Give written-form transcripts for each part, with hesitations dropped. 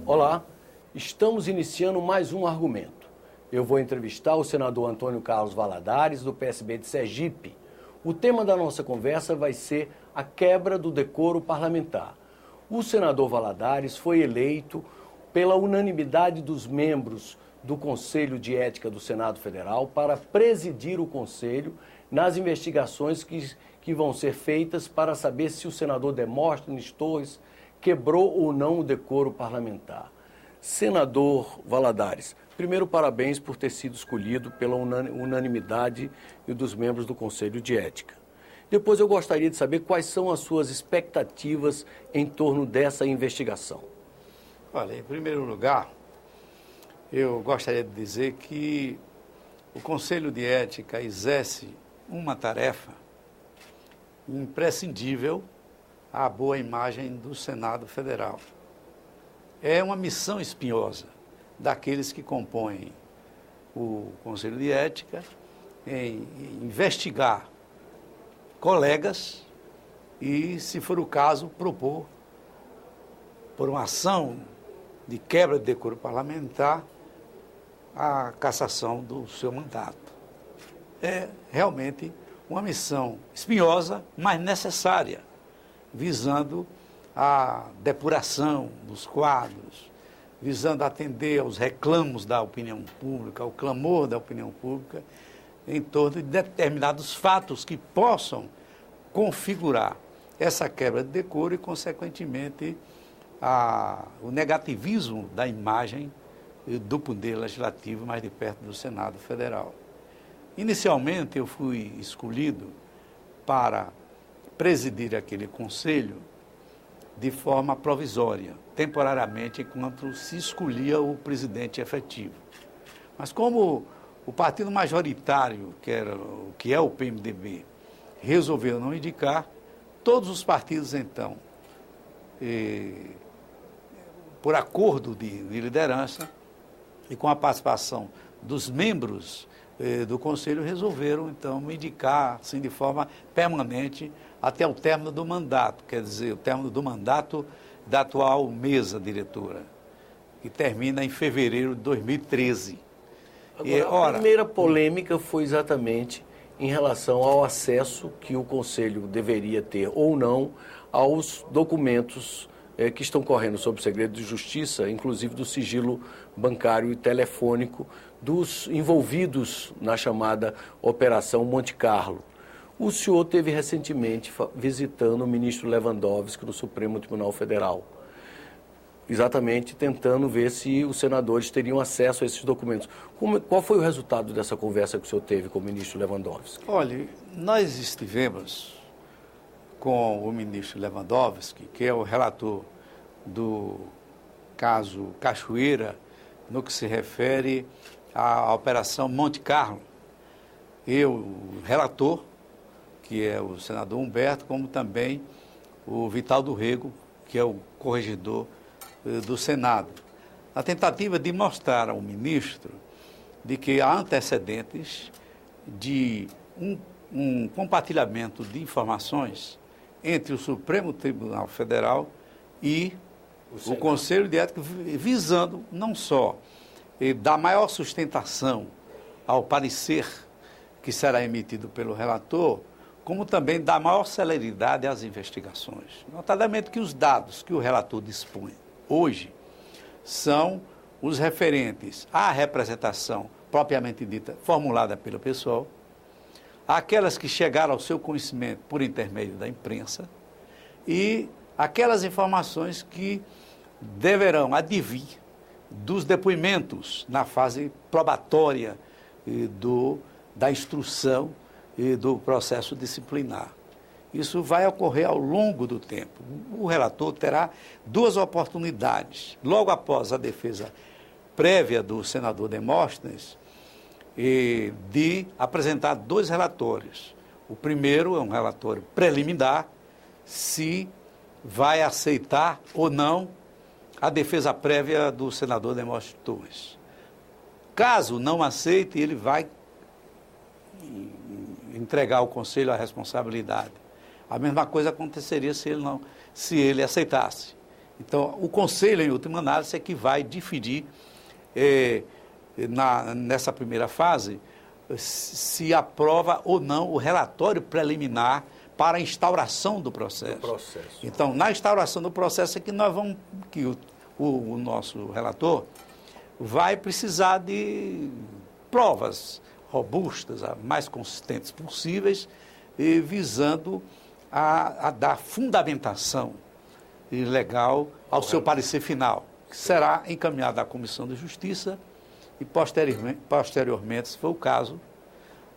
Olá, estamos iniciando mais um argumento. Eu vou entrevistar o senador Antônio Carlos Valadares, do PSB de Sergipe. O tema da nossa conversa vai ser a quebra do decoro parlamentar. O senador Valadares foi eleito pela unanimidade dos membros do Conselho de Ética do Senado Federal para presidir o Conselho nas investigações que vão ser feitas para saber se o senador Demóstenes Torres quebrou ou não o decoro parlamentar. Senador Valadares, primeiro parabéns por ter sido escolhido pela unanimidade dos membros do Conselho de Ética. Depois eu gostaria de saber quais são as suas expectativas em torno dessa investigação. Olha, em primeiro lugar, eu gostaria de dizer que o Conselho de Ética exerce uma tarefa imprescindível à boa imagem do Senado Federal. É uma missão espinhosa daqueles que compõem o Conselho de Ética em investigar colegas e, se for o caso, propor, por uma ação de quebra de decoro parlamentar, a cassação do seu mandato. É realmente uma missão espinhosa, mas necessária, visando a depuração dos quadros, visando atender aos reclamos da opinião pública, ao clamor da opinião pública, em torno de determinados fatos que possam configurar essa quebra de decoro e, consequentemente, o negativismo da imagem do Poder Legislativo mais de perto do Senado Federal. Inicialmente, eu fui escolhido para presidir aquele conselho de forma provisória, temporariamente, enquanto se escolhia o presidente efetivo. Mas como o partido majoritário, que é o PMDB, resolveu não indicar, todos os partidos, então, por acordo de liderança e com a participação dos membros do Conselho, resolveram, então, me indicar, assim, de forma permanente, até o término do mandato, quer dizer, o término do mandato da atual mesa diretora, que termina em fevereiro de 2013. Agora, a primeira polêmica foi exatamente em relação ao acesso que o Conselho deveria ter ou não aos documentos que estão correndo sob o segredo de justiça, inclusive do sigilo bancário e telefônico dos envolvidos na chamada Operação Monte Carlo. O senhor teve recentemente visitando o ministro Lewandowski no Supremo Tribunal Federal, exatamente tentando ver se os senadores teriam acesso a esses documentos. Qual foi o resultado dessa conversa que o senhor teve com o ministro Lewandowski? Olha, nós estivemos com o ministro Lewandowski, que é o relator do caso Cachoeira, no que se refere à Operação Monte Carlo. Eu, o relator, que é o senador Humberto, como também o Vital do Rego, que é o corregedor do Senado, na tentativa de mostrar ao ministro de que há antecedentes de um compartilhamento de informações entre o Supremo Tribunal Federal e o Conselho de Ética, visando não só dar maior sustentação ao parecer que será emitido pelo relator, como também dar maior celeridade às investigações. Notadamente que os dados que o relator dispõe hoje são os referentes à representação propriamente dita, formulada pelo pessoal, aquelas que chegaram ao seu conhecimento por intermédio da imprensa e aquelas informações que deverão advir dos depoimentos na fase probatória da instrução e do processo disciplinar. Isso vai ocorrer ao longo do tempo. O relator terá duas oportunidades. Logo após a defesa prévia do senador Demóstenes, de apresentar dois relatórios. O primeiro é um relatório preliminar, se vai aceitar ou não a defesa prévia do senador Demóstenes Torres. Caso não aceite, ele vai entregar ao Conselho a responsabilidade. A mesma coisa aconteceria se ele aceitasse. Então, o Conselho, em última análise, é que vai definir, nessa primeira fase, se aprova ou não o relatório preliminar para a instauração do processo. Então, na instauração do processo é que nós vamos, que o nosso relator vai precisar de provas robustas, mais consistentes possíveis, visando a dar fundamentação legal ao seu parecer final, que será encaminhado à Comissão de Justiça e, posteriormente, se for o caso,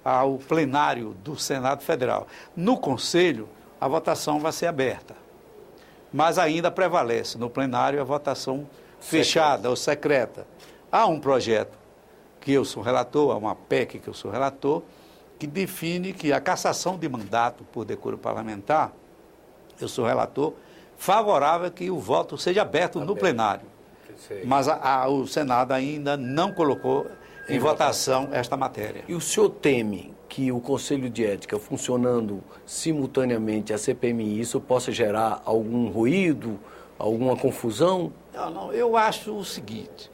ao plenário do Senado Federal. No Conselho, a votação vai ser aberta, mas ainda prevalece no plenário a votação fechada ou secreta. Há um projeto que eu sou relator, há uma PEC que eu sou relator, que define que a cassação de mandato por decoro parlamentar, eu sou relator, favorável que o voto seja aberto no plenário. Mas o Senado ainda não colocou em votação esta matéria. E o senhor teme que o Conselho de Ética, funcionando simultaneamente a CPMI, isso possa gerar algum ruído, alguma confusão? Não, eu acho o seguinte,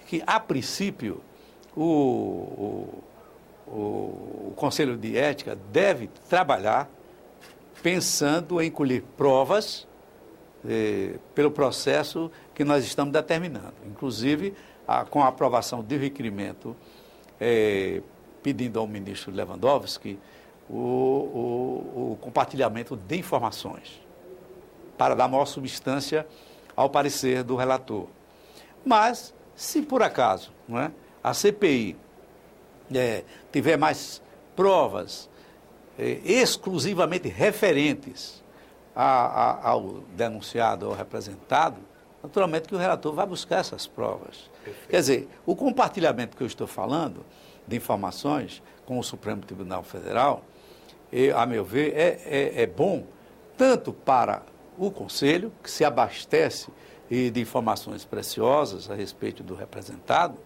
que a princípio o Conselho de Ética deve trabalhar pensando em colher provas pelo processo que nós estamos determinando. Inclusive, com a aprovação de requerimento pedindo ao ministro Lewandowski o compartilhamento de informações para dar maior substância ao parecer do relator. Mas, se por acaso, não é, a CPI tiver mais provas exclusivamente referentes ao denunciado ou representado, naturalmente que o relator vai buscar essas provas. Perfeito. Quer dizer, o compartilhamento que eu estou falando de informações com o Supremo Tribunal Federal, a meu ver, é bom tanto para o Conselho, que se abastece de informações preciosas a respeito do representado,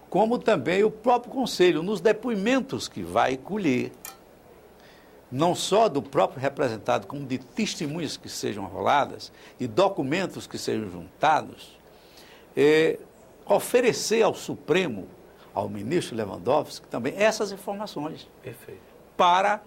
como também o próprio Conselho, nos depoimentos que vai colher, não só do próprio representado, como de testemunhas que sejam roladas e documentos que sejam juntados, oferecer ao Supremo, ao ministro Lewandowski, também essas informações. Perfeito. Para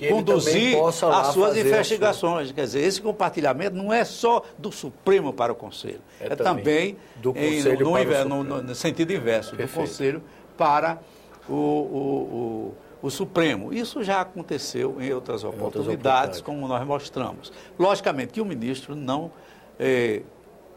conduzir as suas investigações. Quer dizer, esse compartilhamento não é só do Supremo para o Conselho, é também do Conselho no sentido inverso, perfeito, do Conselho para o Supremo. Isso já aconteceu em outras oportunidades, como nós mostramos. Logicamente que o ministro não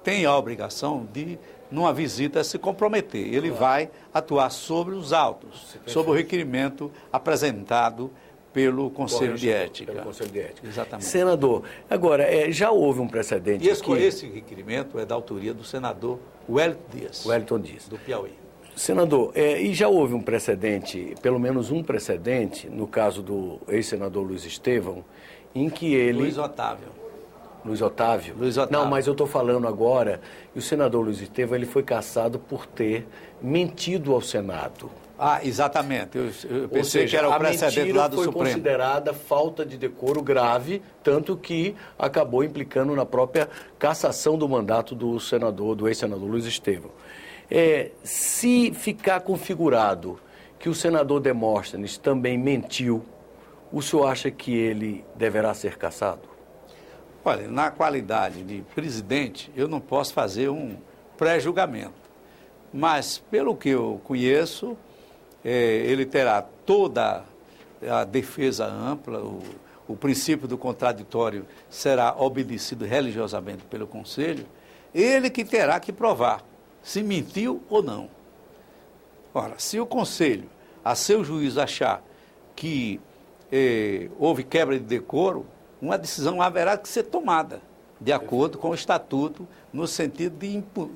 tem a obrigação de, numa visita, se comprometer. Ele vai atuar sobre os autos, sobre o requerimento apresentado pelo Conselho de Ética. Pelo Conselho de Ética. Exatamente. Senador, agora, já houve um precedente aqui. Esse requerimento é da autoria do senador Wellington Dias, do Piauí. Senador, e já houve um precedente, pelo menos um precedente, no caso do ex-senador Luiz Estevão, em que ele... Luiz Otávio. Não, mas eu estou falando agora, e o senador Luiz Estevão, ele foi cassado por ter mentido ao Senado. Ah, exatamente. Eu pensei que era o precedente lá do Supremo. Foi considerada falta de decoro grave, tanto que acabou implicando na própria cassação do mandato do ex-senador Luiz Estevão. Se ficar configurado que o senador Demóstenes também mentiu, o senhor acha que ele deverá ser cassado? Olha, na qualidade de presidente, eu não posso fazer um pré-julgamento. Mas, pelo que eu conheço, ele terá toda a defesa ampla, o princípio do contraditório será obedecido religiosamente pelo Conselho, ele que terá que provar se mentiu ou não. Ora, se o Conselho, a seu juízo, achar que houve quebra de decoro, uma decisão haverá que ser tomada, de acordo com o Estatuto, no sentido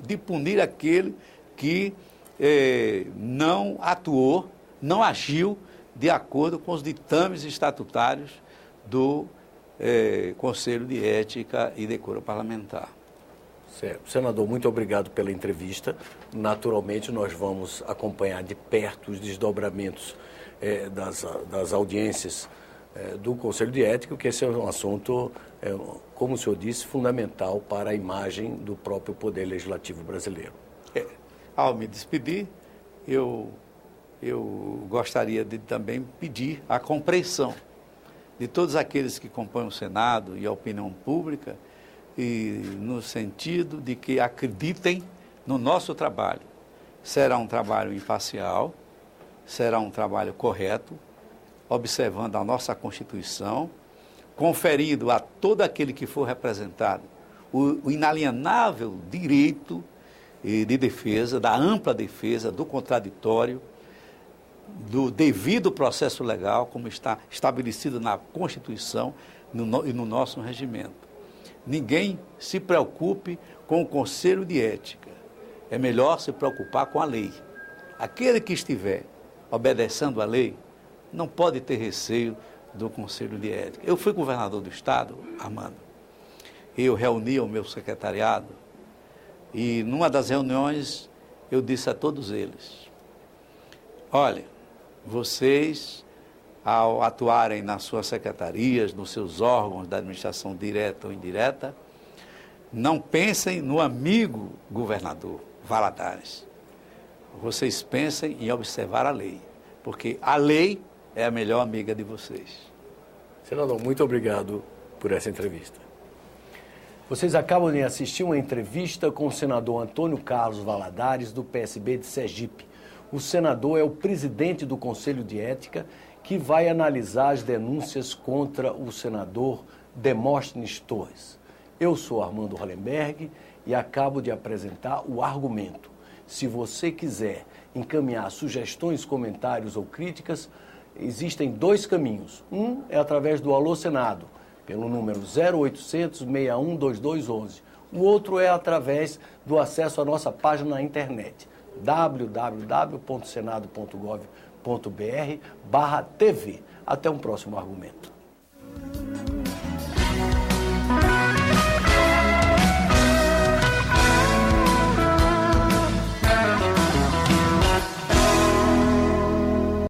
de punir aquele que não atuou, não agiu de acordo com os ditames estatutários do Conselho de Ética e Decoro Parlamentar. Certo. Senador, muito obrigado pela entrevista. Naturalmente, nós vamos acompanhar de perto os desdobramentos das audiências do Conselho de Ética, que esse é um assunto, como o senhor disse, fundamental para a imagem do próprio Poder Legislativo brasileiro. Ao me despedir, eu gostaria de também pedir a compreensão de todos aqueles que compõem o Senado e a opinião pública, e no sentido de que acreditem no nosso trabalho. Será um trabalho imparcial, será um trabalho correto, observando a nossa Constituição, conferindo a todo aquele que for representado o inalienável direito de defesa, da ampla defesa, do contraditório, do devido processo legal, como está estabelecido na Constituição e no nosso regimento. Ninguém se preocupe com o Conselho de Ética. É melhor se preocupar com a lei. Aquele que estiver obedecendo à lei não pode ter receio do Conselho de Ética. Eu fui governador do Estado, Armando. Eu reuni o meu secretariado e, numa das reuniões, eu disse a todos eles: olha, vocês, ao atuarem nas suas secretarias, nos seus órgãos da administração direta ou indireta, não pensem no amigo governador Valadares. Vocês pensem em observar a lei, porque a lei é a melhor amiga de vocês. Senador, muito obrigado por essa entrevista. Vocês acabam de assistir uma entrevista com o senador Antônio Carlos Valadares, do PSB de Sergipe. O senador é o presidente do Conselho de Ética, que vai analisar as denúncias contra o senador Demóstenes Torres. Eu sou Armando Hollenberg e acabo de apresentar o argumento. Se você quiser encaminhar sugestões, comentários ou críticas, existem dois caminhos. Um é através do Alô Senado, pelo número 0800 61 2211. O outro é através do acesso à nossa página na internet, www.senado.gov.br/TV. Até um próximo argumento.